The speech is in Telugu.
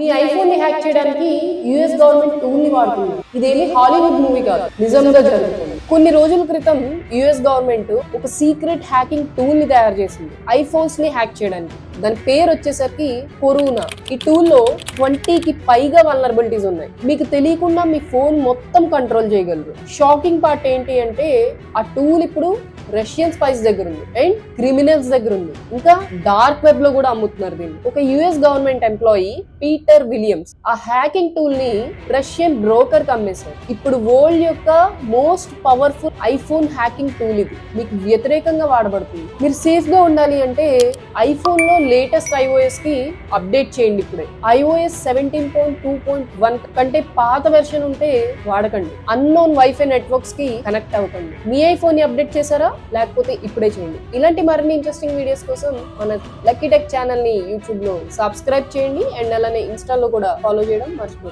నీ ఐఫోన్ ని హ్యాక్ చేయడానికి యుఎస్ గవర్నమెంట్ టూల్ ని వాడుతుంది. ఇదేమి హాలీవుడ్ మూవీ కాదు, నిజంగా జరుగుతుంది. కొన్ని రోజుల క్రితం యుఎస్ గవర్నమెంట్ ఒక సీక్రెట్ హ్యాకింగ్ టూల్ ని తయారు చేసింది ఐఫోన్స్ ని హ్యాక్ చేయడానికి. దాని పేరు వచ్చేసరికి కొరూనా. ఈ టూల్ లో 20కి పైగా వల్నరబిలిటీస్ ఉన్నాయి. మీకు తెలియకుండా మీ ఫోన్ మొత్తం కంట్రోల్ చేయగలరు. షాకింగ్ పార్ట్ ఏంటి అంటే ఆ టూల్ ఇప్పుడు రష్యన్ స్పైస్ దగ్గర ఉంది అండ్ క్రిమినల్స్ దగ్గర ఉంది. ఇంకా డార్క్ వెబ్ లో కూడా అమ్ముతున్నారు దీన్ని. ఒక US government employee Peter Williams ఆ హ్యాకింగ్ టూల్ ని రష్యన్ బ్రోకర్ కి అమ్మేశారు. ఇప్పుడు వరల్డ్ యొక్క most powerful iPhone hacking tool ఇది. మీకు వ్యతిరేకంగా వాడబడుతుంది. మీరు సేఫ్ గా ఉండాలి అంటే ఐఫోన్ లో లేటెస్ట్ ఐఓఎస్ కి అప్డేట్ చేయండి ఇప్పుడే. ఐఓఎస్ 17.2.1 కంటే పాత వెర్షన్ ఉంటే వాడకండి. అన్నోన్ వైఫై నెట్వర్క్స్ కి కనెక్ట్ అవ్వకండి. మీ ఐఫోన్ ని అప్డేట్ చేశారా? లేకపోతే ఇప్పుడే చేయండి. ఇలాంటి మరిన్ని ఇంట్రెస్టింగ్ వీడియోస్ కోసం మన లక్కీ టెక్ ఛానల్ ని యూట్యూబ్ లో సబ్స్క్రైబ్ చేయండి అండ్ అలానే ఇన్స్టాలో కూడా ఫాలో చేయడం మర్చిపోండి.